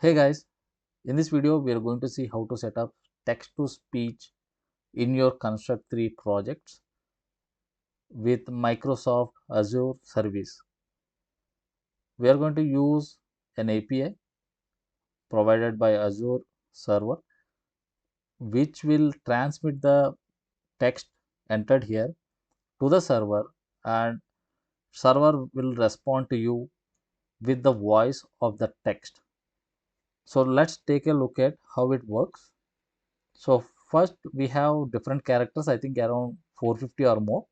Hey guys, in this video we are going to see how to set up text to speech in your Construct 3 projects with Microsoft Azure service. We are going to use an API provided by Azure server which will transmit the text entered here to the server, and server will respond to you with the voice of the text. So let's take a look at how it works. So first we have different characters, I think around 450 or more.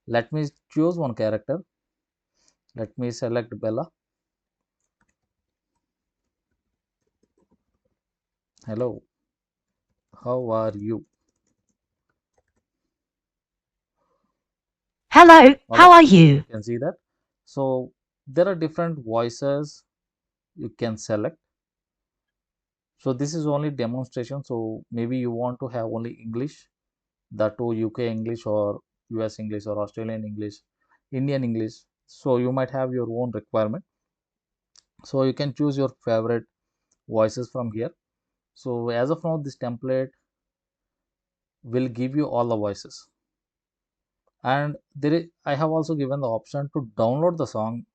Let me choose one character. Let me select Bella. Hello, how are you? Hello, All how right, are you? you can see that. So there are different voices you can select. So this is only demonstration. So maybe you want to have only English, that too UK English or US English or Australian English, Indian English. So you might have your own requirement. So you can choose your favorite voices from here. So as of now, this template will give you all the voices, and I have also given the option to download the song.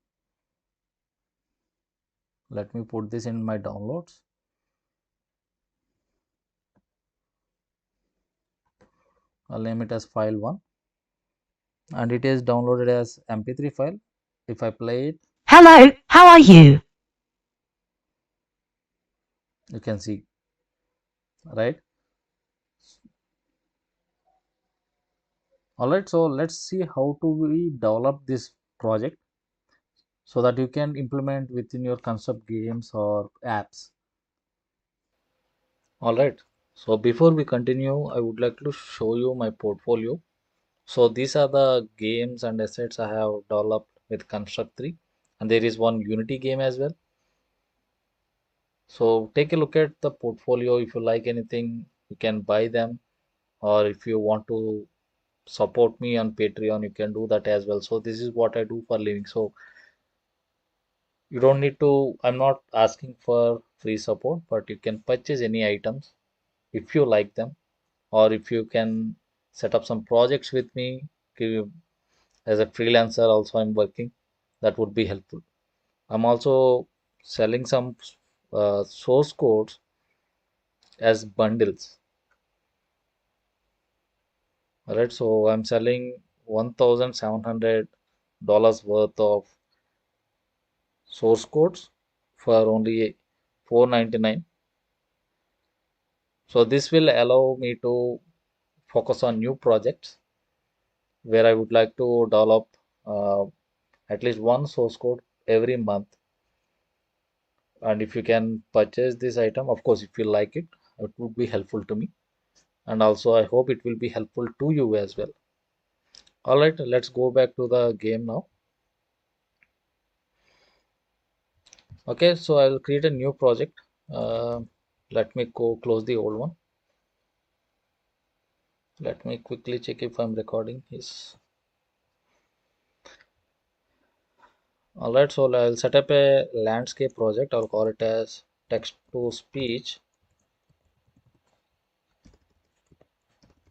Let me put this in my downloads. I'll name it as file 1, and it is downloaded as mp3 file. If I play it, Hello, how are you? you can see, right? All right, so let's see how to we develop this project so that you can implement within your concept games or apps. All right, so before we continue, I would like to show you my portfolio. So these are the games and assets I have developed with Construct 3, and there is one Unity game as well. So take a look at the portfolio. If you like anything, you can buy them, or if you want to support me on Patreon, you can do that as well. So this is what I do for living. So you don't need to, I'm not asking for free support, but you can purchase any items if you like them, or if you can set up some projects with me. As a freelancer also I'm working, that would be helpful. I'm also selling some source codes as bundles. All right, so I'm selling $1,700 worth of source codes for only 499. So this will allow me to focus on new projects where I would like to develop uh, at least one source code every month. And if you can purchase this item, of course, if you like it, it would be helpful to me. And also, I hope it will be helpful to you as well. All right, let's go back to the game now. Okay, so I'll create a new project. Uh, Let me go close the old one. Let me quickly check if I'm recording. Yes. All right, so I'll set up a landscape project. I'll call it as text to speech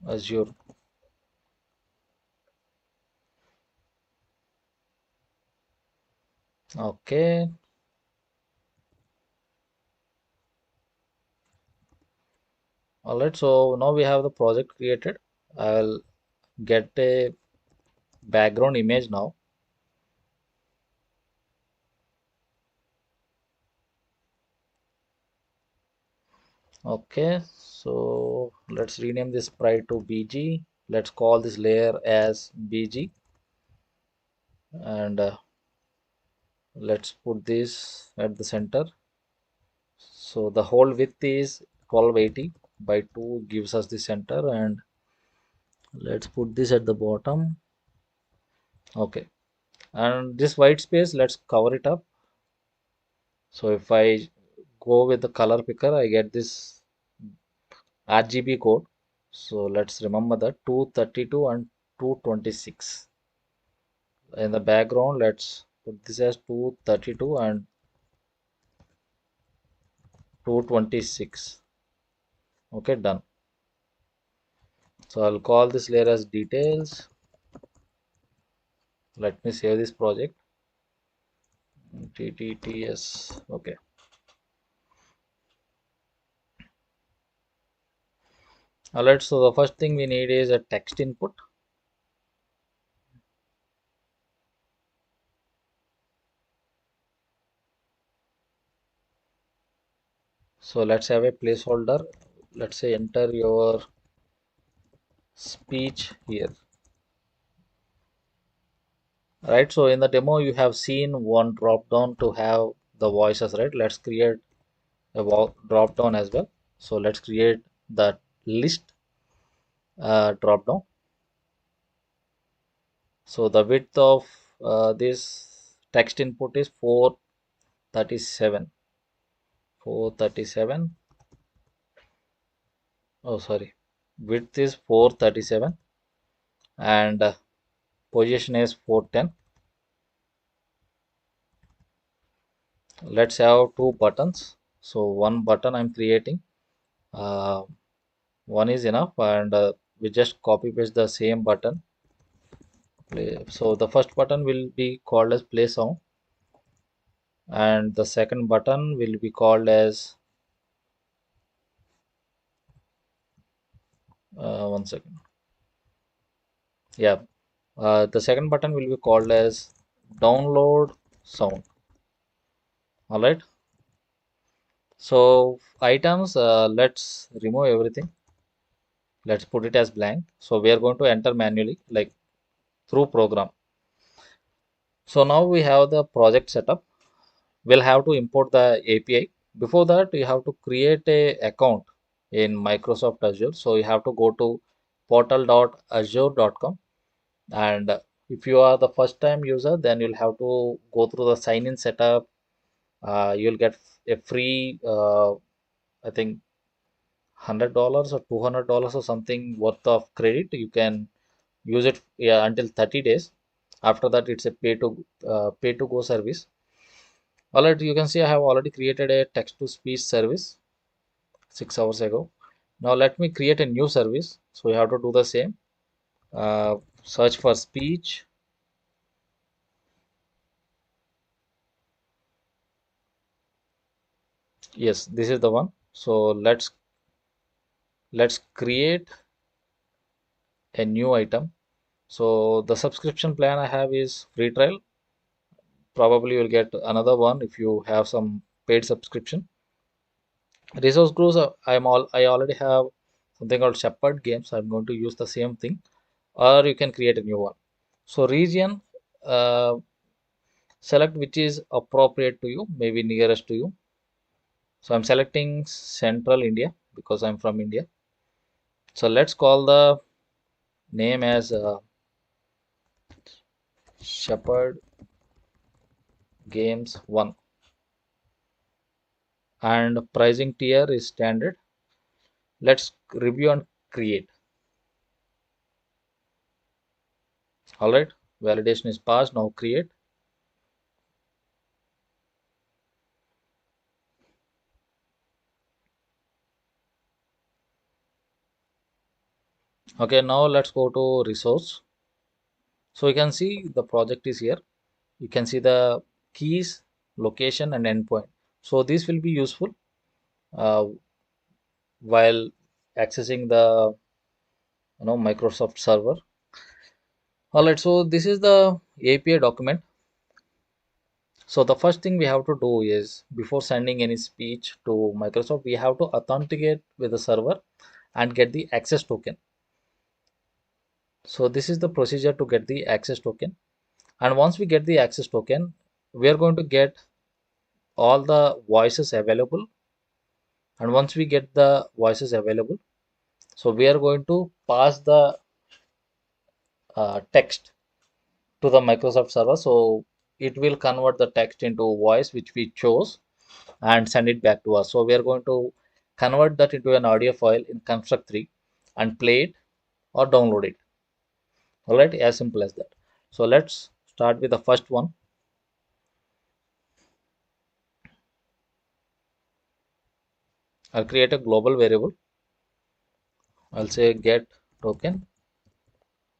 Azure. Okay. All right, so now we have the project created. I'll get a background image now. Okay, so let's rename this sprite to BG. Let's call this layer as BG, and let's put this at the center. So the whole width is 1280 by 2 gives us the center, and let's put this at the bottom. Okay, and this white space, let's cover it up. So if I go with the color picker, I get this RGB code. So let's remember that 232 and 226. In the background, let's put this as 232 and 226. Okay, done. So I'll call this layer as details. Let me save this project. TTTS. Okay. Alright, so the first thing we need is a text input. So let's have a placeholder. Let's say enter your speech here. Right, so in the demo you have seen one drop down to have the voices, right? Let's create a drop down as well. So let's create the list drop down. So the width of this text input is 437. 437. Oh, sorry. Width is 437 and position is 410. Let's have two buttons. So one button I'm creating. Uh, One is enough, and we just copy paste the same button. So the first button will be called as play sound, and the second button will be called as one second. Yeah, the second button will be called as download sound. All right. So items, let's remove everything. Let's put it as blank. So we are going to enter manually, like through program. So now we have the project setup. We'll have to import the API. Before that, you have to create a account in Microsoft Azure. So you have to go to portal.azure.com, and if you are the first time user, then you'll have to go through the sign in setup. You'll get a free, I think, $100 or $200 or something worth of credit. You can use it, yeah, until 30 days. After that, it's a pay to go service. All right, you can see I have already created a text to speech service 6 hours ago. Now let me create a new service. So you have to do the same. Search for speech. Yes, this is the one. So let's create a new item. So the subscription plan I have is free trial. Probably you'll get another one if you have some paid subscription. Resource groups, I already have something called Shepherd Games. I'm going to use the same thing, or you can create a new one. So region, uh, select which is appropriate to you, maybe nearest to you. So I'm selecting Central India because I'm from India. So let's call the name as Shepherd Games 1, and pricing tier is standard. Let's review and create. All right, validation is passed. Now create. Okay, now let's go to resource. So you can see the project is here. You can see the keys, location, and endpoint. So this will be useful uh, while accessing the Microsoft server. All right, so this is the API document. So the first thing we have to do is before sending any speech to Microsoft, we have to authenticate with the server and get the access token. So this is the procedure to get the access token. And once we get the access token, we are going to get all the voices available. And once we get the voices available, so we are going to pass the text to the Microsoft server. So it will convert the text into voice which we chose and send it back to us. So we are going to convert that into an audio file in construct 3 and play it or download it. All right, as simple as that. So let's start with the first one. I'll create a global variable. I'll say get token.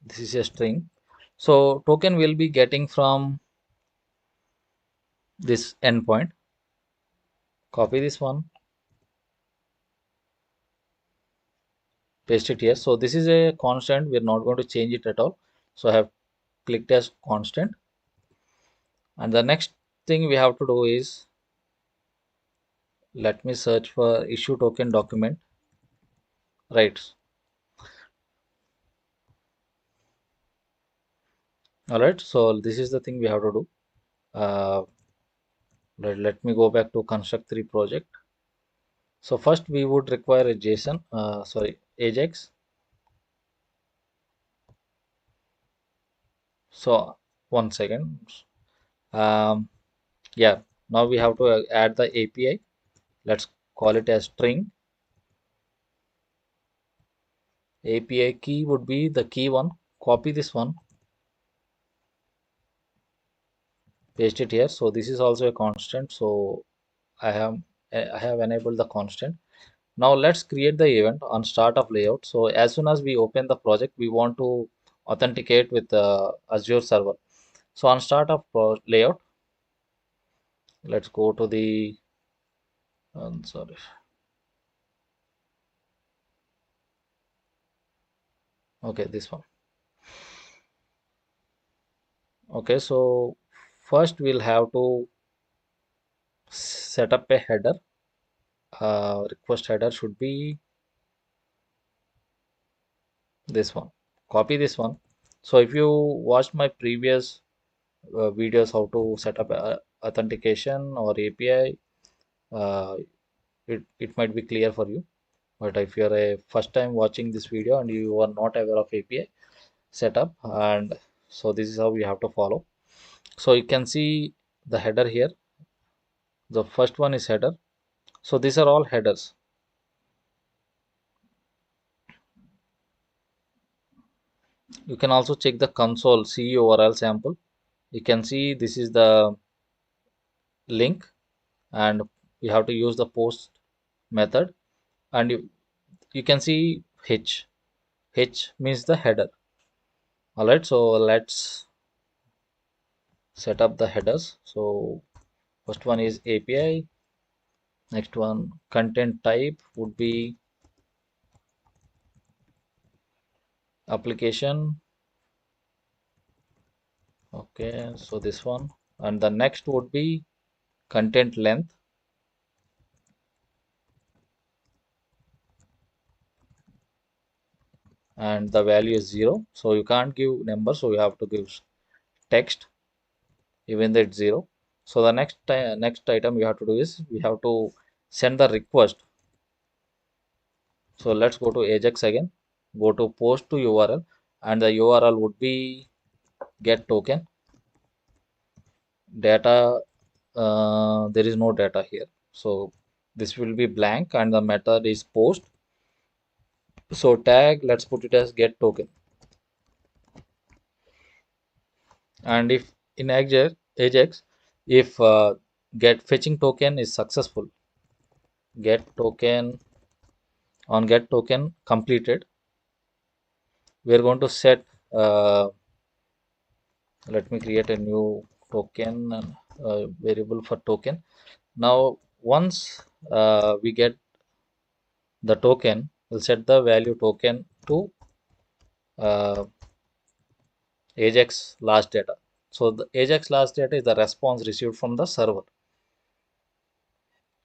This is a string. So token will be getting from this endpoint. Copy this one, paste it here. So this is a constant. We're not going to change it at all. So I have clicked as constant. And the next thing we have to do is, let me search for issue token document. Right. All right. So this is the thing we have to do. Uh, let me go back to construct 3 project. So first we would require a JSON, sorry, Ajax. So one second. Um, yeah, now we have to add the API. Let's call it as string. API key would be the key one. Copy this one, paste it here. So this is also a constant. So I have I have enabled the constant. Now let's create the event on start of layout. So as soon as we open the project, we want to authenticate with Azure server. So on start of layout, let's go to the sorry. Okay, this one. Okay, so first we'll have to set up a header. Request header should be this one. Copy this one. So if you watched my previous videos how to set up authentication or API, uh, it might be clear for you. But if you're a first time watching this video and you are not aware of API setup, and so this is how you have to follow. So you can see the header here. The first one is header. So these are all headers. You can also check the console CURL sample. You can see this is the link, and you have to use the post method, and you can see h means the header. All right, so let's set up the headers. So first one is API, next one content type would be application. Okay, so this one, and the next would be content length, and the value is 0. So you can't give number, so you have to give text even though it's 0. So the next item we have to do is we have to send the request. So let's go to Ajax again, go to post to URL, and the URL would be get token data. There is no data here, so this will be blank, and the method is post. So tag, let's put it as get token. And if in Ajax, if get fetching token is successful, get token on get token completed, we are going to set let me create a new token variable for token. Now once we get the token, we'll set the value token to uh, Ajax last data. So the Ajax last data is the response received from the server.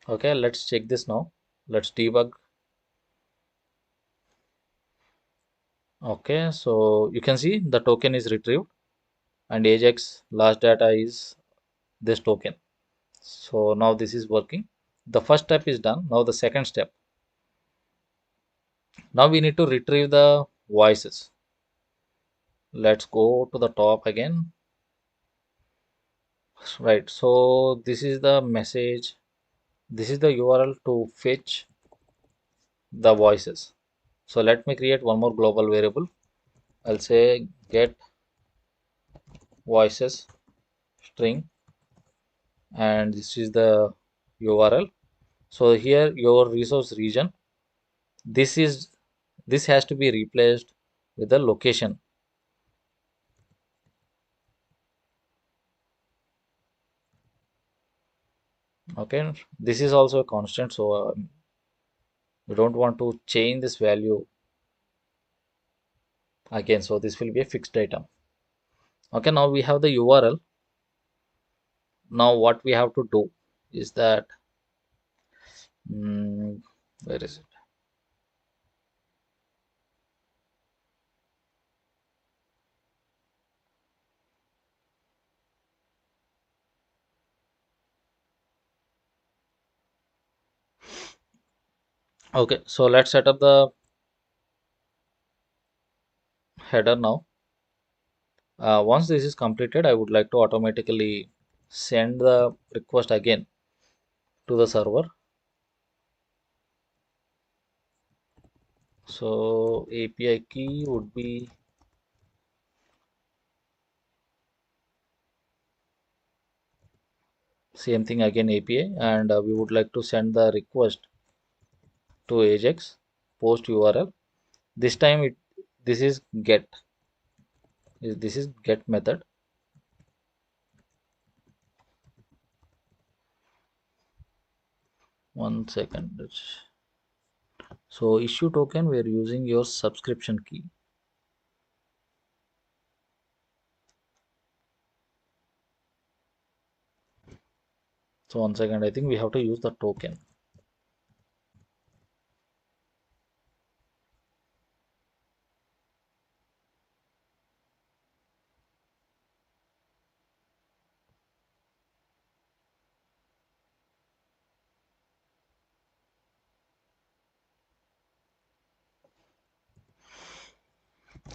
Okay, let's check this now. Let's debug. Okay, so you can see the token is retrieved, and Ajax last data is this token. So now this is working. The first step is done. Now the second step. Now we need to retrieve the voices. Let's go to the top again. Right. So this is the message. This is the URL to fetch the voices. So let me create one more global variable. I'll say get voices string, and this is the URL. So here your resource region, this is this has to be replaced with the location. Okay, this is also a constant, so we don't want to change this value again, so this will be a fixed item. Okay, now we have the URL. Now what we have to do is that, mm, where is it? Okay, so let's set up the header now. Once this is completed, I would like to automatically send the request again to the server. So API key would be same thing again, API, and we would like to send the request to Ajax post URL. This time this is get, this is get method. One second. So issue token, we are using your subscription key. So one second, I think we have to use the token.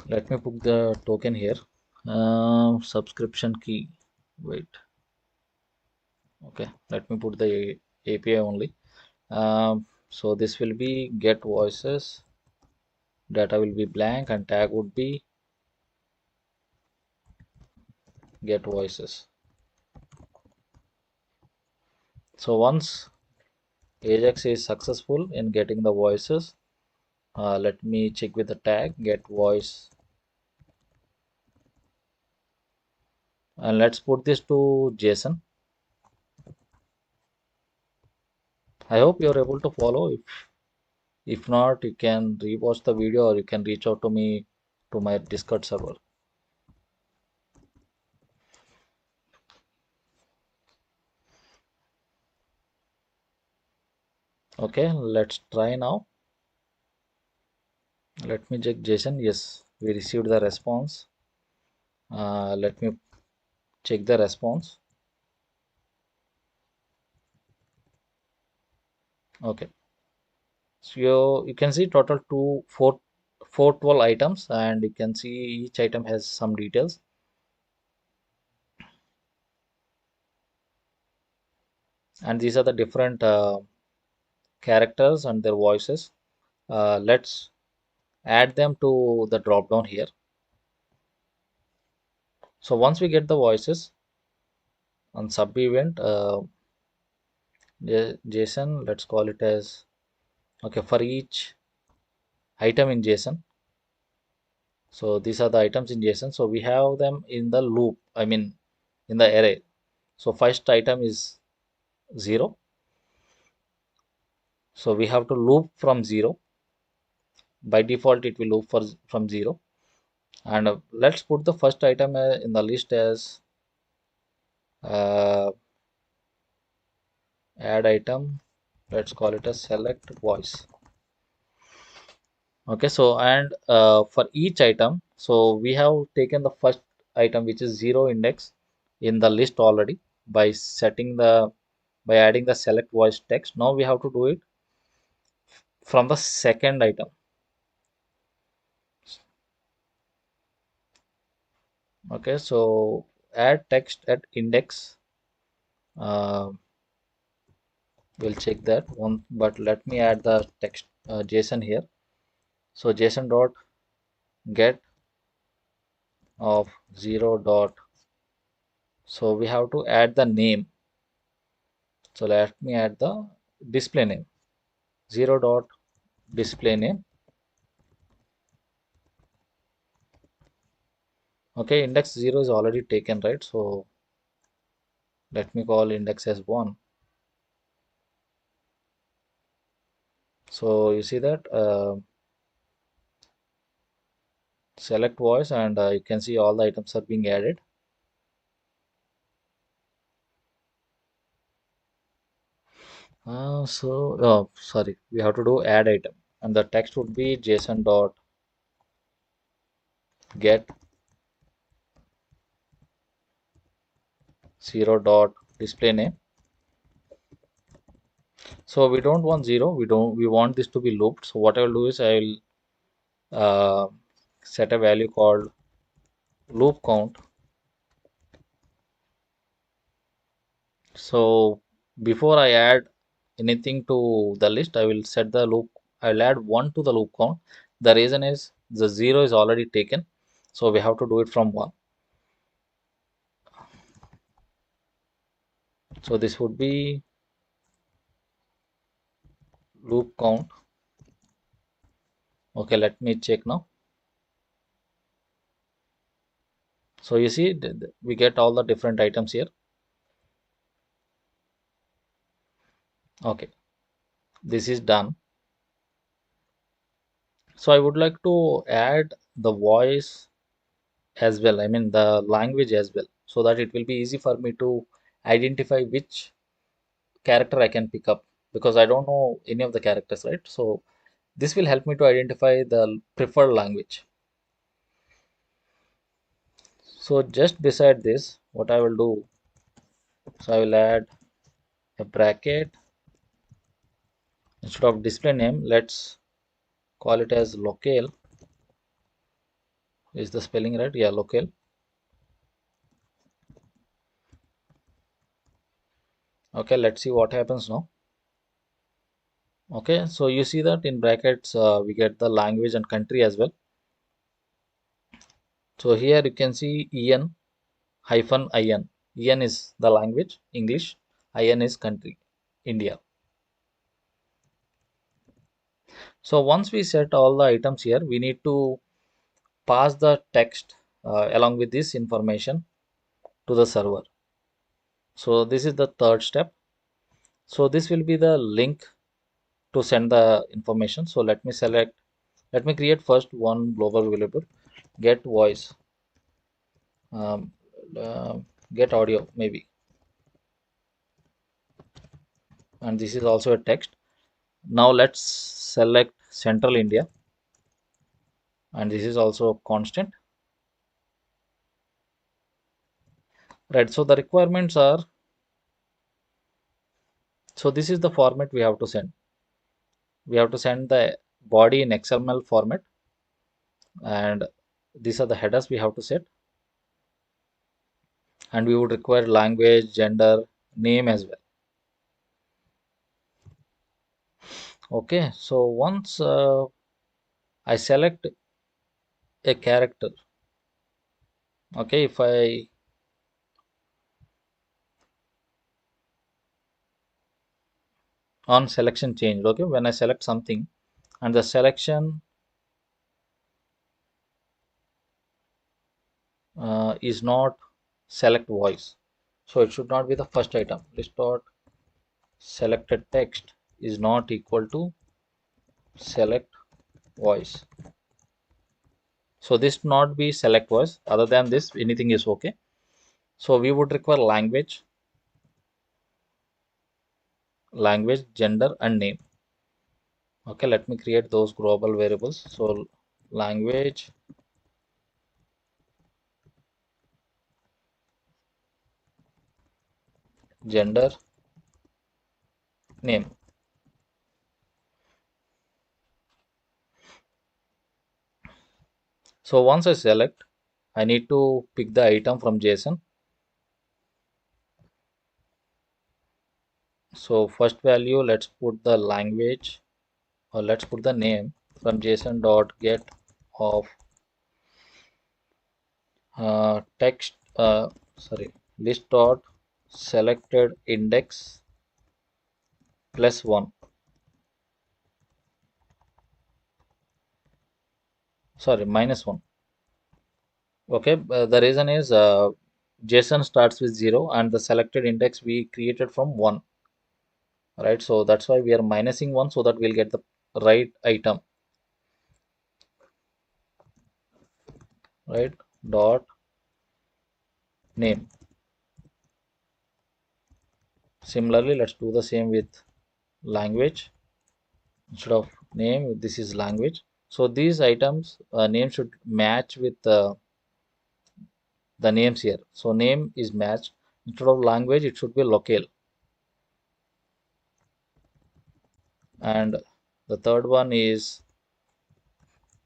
Let me put the token here. Subscription key. Wait. Okay. Let me put the API only. So this will be get voices. Data will be blank and tag would be get voices. So once Ajax is successful in getting the voices, let me check with the tag get voice, and let's put this to JSON. I hope you're able to follow. If not, you can rewatch the video or you can reach out to me to my Discord server. Okay, let's try now. Let me check JSON. Yes, we received the response. Let me check the response. Okay, so you can see total 412 items, and you can see each item has some details. And these are the different characters and their voices. Let's add them to the drop down here. So once we get the voices on sub event, JSON, let's call it as, okay, for each item in JSON. So these are the items in JSON. So we have them in the loop, I mean in the array. So first item is 0. So we have to loop from 0. By default, it will loop from 0. And let's put the first item in the list as uh, add item. Let's call it a select voice. Okay, so and for each item, so we have taken the first item which is 0 index in the list already by setting the by adding the select voice text. Now we have to do it from the second item. Okay, so add text at index. Uh, we'll check that one, but let me add the text JSON here. So JSON dot get of 0 dot. So we have to add the name. So let me add the display name, 0 dot display name. Okay, index 0 is already taken, right? So let me call index as 1. So you see that select voice, and you can see all the items are being added. Sorry, we have to do add item, and the text would be JSON dot get 0 dot display name. So we don't want 0, we want this to be looped. So what I will do is I will set a value called loop count. So before I add anything to the list, I will set the loop. I will add 1 to the loop count. The reason is the 0 is already taken, so we have to do it from 1. So this would be loop count. Okay, let me check now. So you see we get all the different items here. Okay, this is done. So I would like to add the voice as well, I mean the language as well, so that it will be easy for me to identify which character I can pick up, because I don't know any of the characters, right? So this will help me to identify the preferred language. So just beside this, what I will do, so I will add a bracket. Instead of display name, let's call it as locale. Is the spelling right? Yeah, locale. Okay, let's see what happens now. Okay, so you see that in brackets we get the language and country as well. So here you can see en hyphen in. En is the language, English. In is country, India. So once we set all the items here, we need to pass the text along with this information to the server. So this is the third step. So this will be the link to send the information. So let me create first one global variable, get voice, um, uh, get audio maybe, and this is also a text. Now let's select Central India, and this is also constant, right? So the requirements are, so this is the format we have to send. We have to send the body in XML format, and these are the headers we have to set, and we would require language, gender, name as well. Okay, so once I select a character, okay, if I on selection change, okay, when I select something and the selection is not select voice, so it should not be the first item. List dot selected text is not equal to select voice. So this not be select voice. Other than this, anything is okay. So we would require language, gender, and name. Okay, let me create those global variables. So language, gender, name. So once I select, I need to pick the item from JSON. So first value, let's put the language, or let's put the name from JSON dot get of text. Sorry, list dot selected index plus 1. Sorry, minus 1. Okay, the reason is JSON starts with 0 and the selected index we created from 1, right? So that's why we are minusing 1 so that we'll get the right item, right? Dot name. Similarly, let's do the same with language. Instead of name, this is language. So these items name should match with the names here. So name is matched. Instead of language, it should be local. And the third one is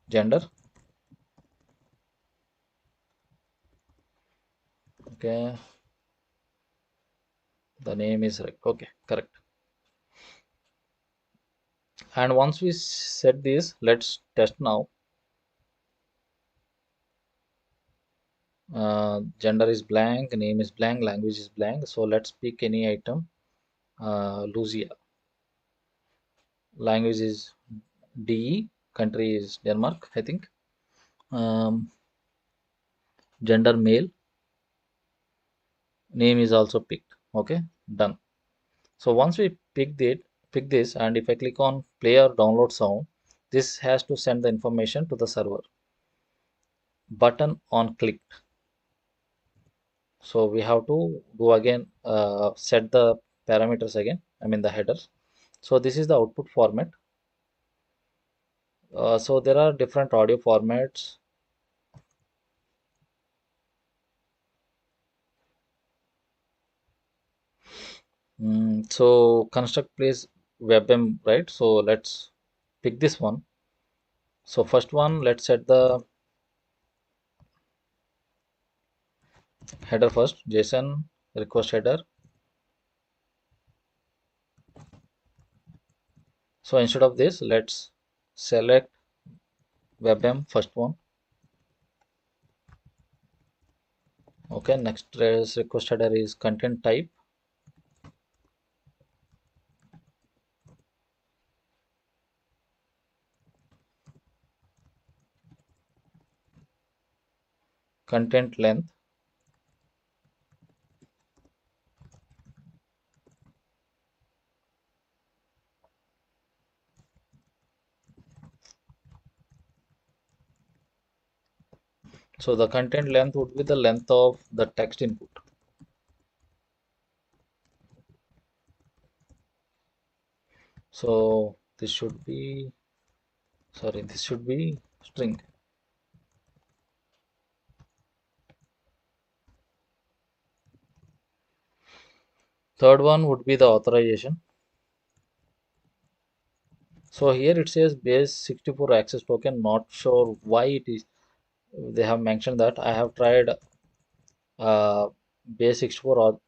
gender. Okay, the name is right. Okay, correct. And once we set this, let's test now. Gender is blank, name is blank, language is blank. So let's pick any item. Lucia. Language is DE. Country is Denmark, I think. Um, Gender male. Name is also picked. Okay, done. So once we pick this, and if I click on play or download sound, this has to send the information to the server. Button on clicked. So we have to do again, set the parameters again, I mean the headers. So this is the output format. So there are different audio formats. So construct place webm, right? So let's pick this one. So first one, let's set the header first, JSON request header. So instead of this, let's select webm first one. Okay, next is request header is content type. Content length. So the content length would be the length of the text input. So this should be, sorry, this should be string. Third one would be the authorization. So here it says base 64 access token. Not sure why it is. They have mentioned that. I have tried base 64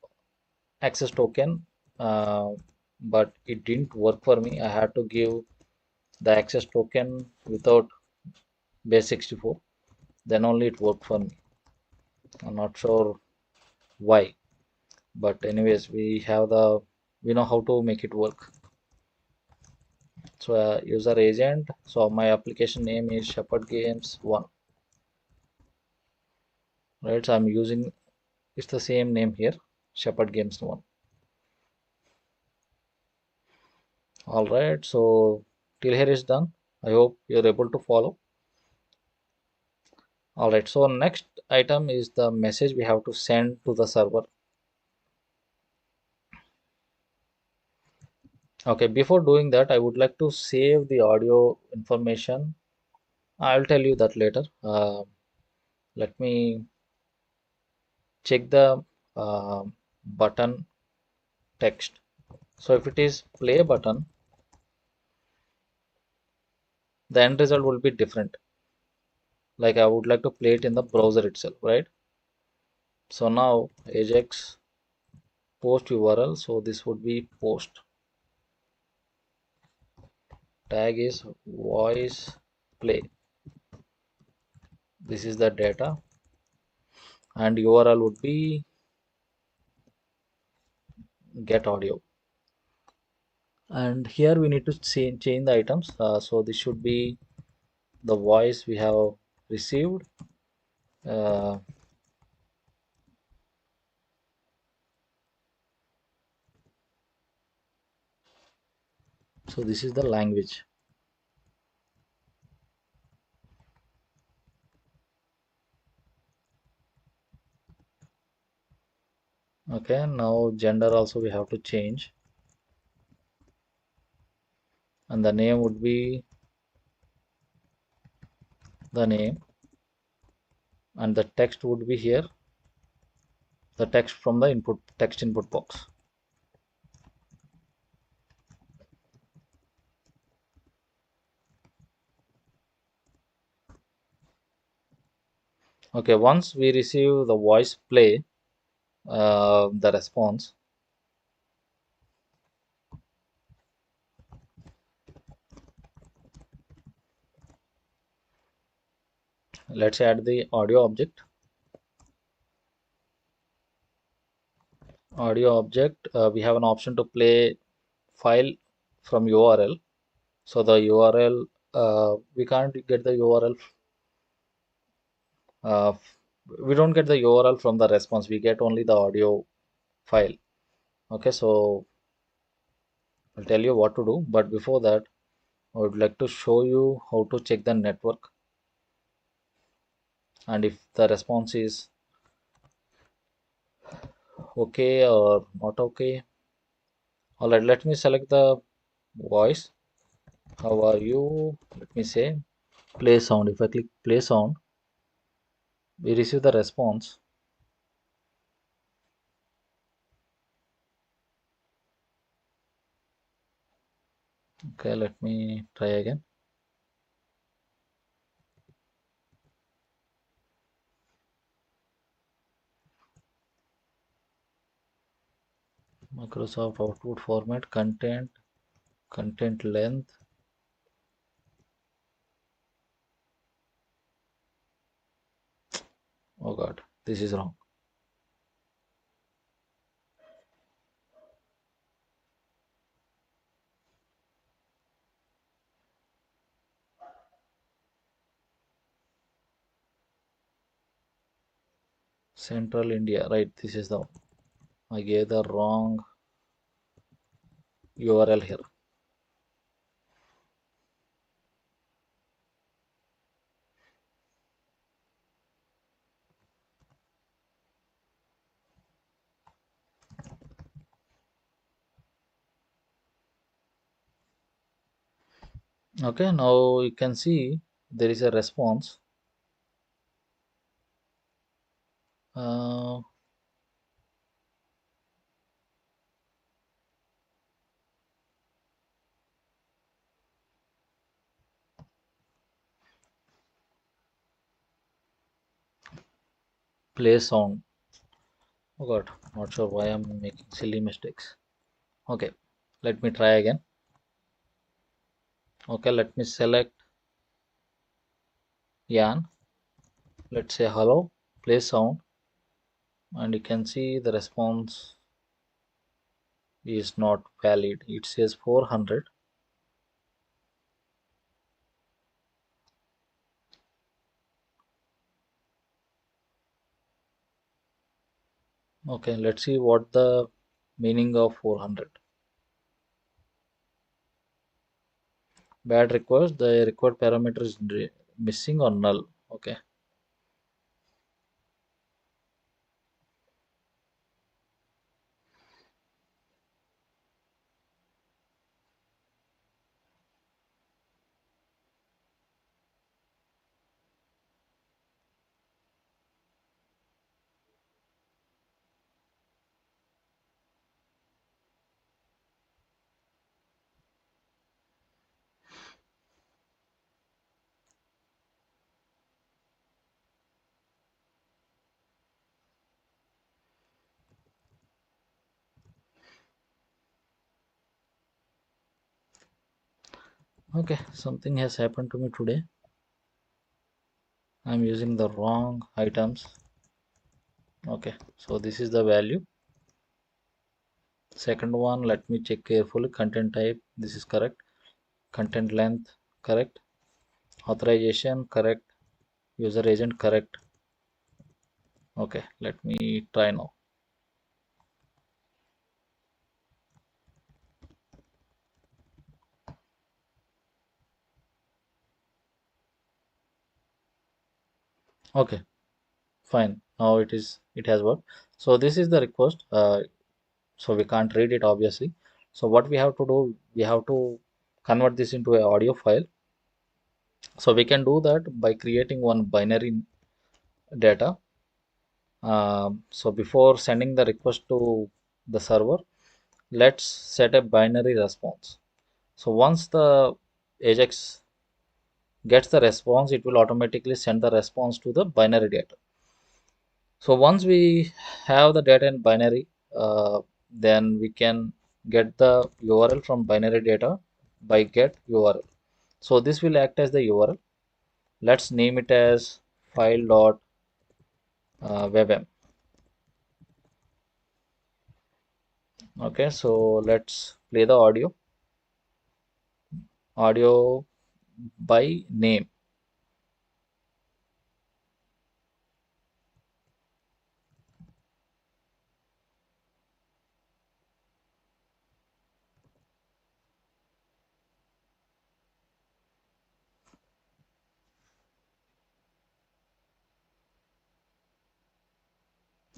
access token, uh, but it didn't work for me. I had to give the access token without base 64. Then only it worked for me. I'm not sure why, but anyways, we know how to make it work. So user agent. So my application name is Shepherd Games 1, right? So I'm using, it's the same name here, Shepherd Games 1. All right, so till here is done. I hope you're able to follow. All right, so next item is the message we have to send to the server. Okay, before doing that, I would like to save the audio information. I'll tell you that later. Let me check the button text. So if it is play button, the end result will be different. Like I would like to play it in the browser itself, right? So now Ajax post URL. So this would be post. Tag is voice play. This is the data, and URL would be get audio. And here we need to change the items. So this should be the voice we have received. uh, so this is the language. Okay, now gender also we have to change, and the name would be the name, and the text would be here, the text from the input text input box. Okay, once we receive the voice play, the response, let's add the audio object. Audio object, we have an option to play file from URL. So the URL, we can't get the URL. Uh, we don't get the URL from the response. We get only the audio file. Okay, so I'll tell you what to do. But before that, I would like to show you how to check the network, and if the response is okay or not okay. All right, let me select the voice. How are you? Let me say play sound. If I click play sound, we receive the response. Okay, let me try again. Microsoft output format, content length. Oh god, this is wrong. Central India, right? This is the one. I gave the wrong URL here. Okay, now you can see there is a response. Uh, Play sound. Oh god, not sure why I'm making silly mistakes. Okay, let me try again. Okay, let me select Yan. Let's say hello, play sound, and you can see the response is not valid. It says 400. Okay, let's see what the meaning of 400. Bad request, the required parameter is missing or null. Okay, okay, something has happened to me today. I'm using the wrong items. Okay, so this is the value. Second one, let me check carefully. Content type, this is correct. Content length, correct. Authorization, correct. User agent, correct. Okay, let me try now. Okay, fine. Now it has worked. So this is the request. So we can't read it obviously. So what we have to do, we have to convert this into a audio file. So we can do that by creating one binary data. So before sending the request to the server, let's set a binary response. So once the Ajax gets the response, it will automatically send the response to the binary data. So once we have the data in binary, then we can get the URL from binary data by get URL. So this will act as the URL. Let's name it as file.webm. Okay, so let's play the audio by name.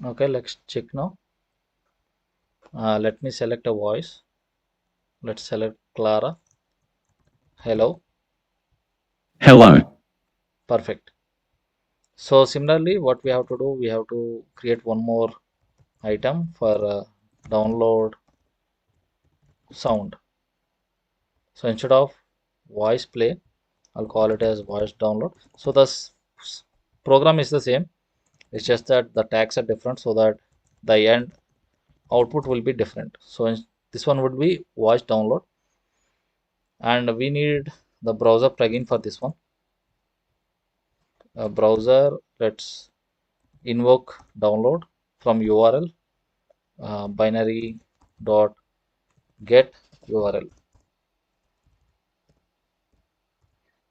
Okay, let's check now. Let me select a voice. Let's select Clara. Hello. Hello. Perfect. So similarly, what we have to do, we have to create one more item for download sound. So instead of voice play, I'll call it as voice download. So the program is the same. It's just that the tags are different so that the end output will be different. So this one would be voice download, and we need the browser plugin for this one. Browser, let's invoke download from URL binary dot get URL.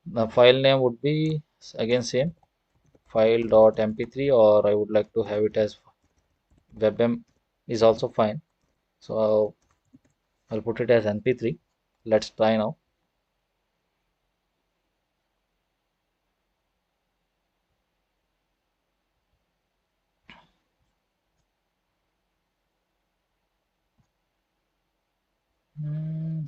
The file name would be again same file.mp3, or I would like to have it as webm is also fine. So I'll put it as mp3. Let's try now. Hmm,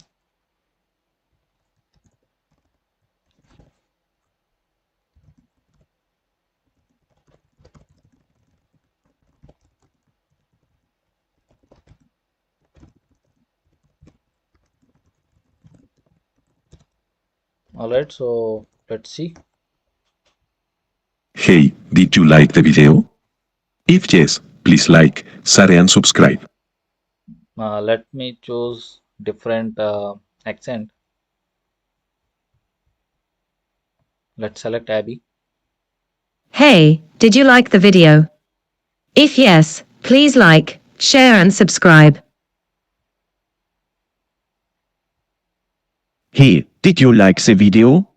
all right, so let's see. Hey, did you like the video? If yes, please like, share and subscribe. Let me choose different accent. Let's select Abby. Hey, did you like the video? If yes, please like, share and subscribe. Hey, did you like the video?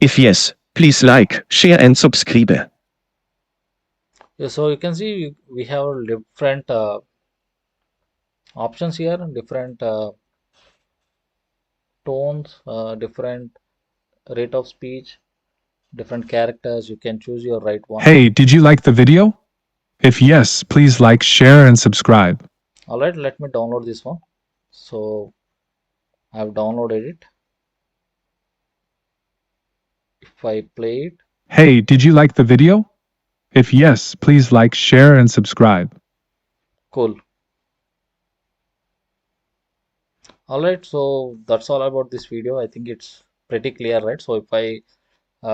If yes, please like, share and subscribe. Yeah, so you can see we have different options here, different tones, different rate of speech, different characters. You can choose your right one. Hey, did you like the video? If yes, please like, share, and subscribe. All right, let me download this one. So I have downloaded it. If I play it, Hey, did you like the video? If yes, please like, share, and subscribe. cool. All right, so that's all about this video. I think it's pretty clear, right? So if I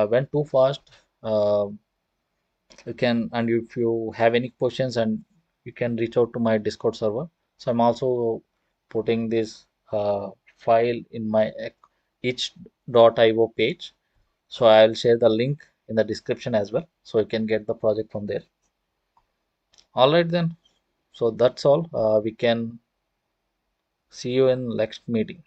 went too fast, uh, you can, and if you have any questions, and you can reach out to my Discord server. So I'm also putting this file in my itch.io page. So I'll share the link in the description as well, so you can get the project from there. All right then. So that's all. We can See you in next meeting.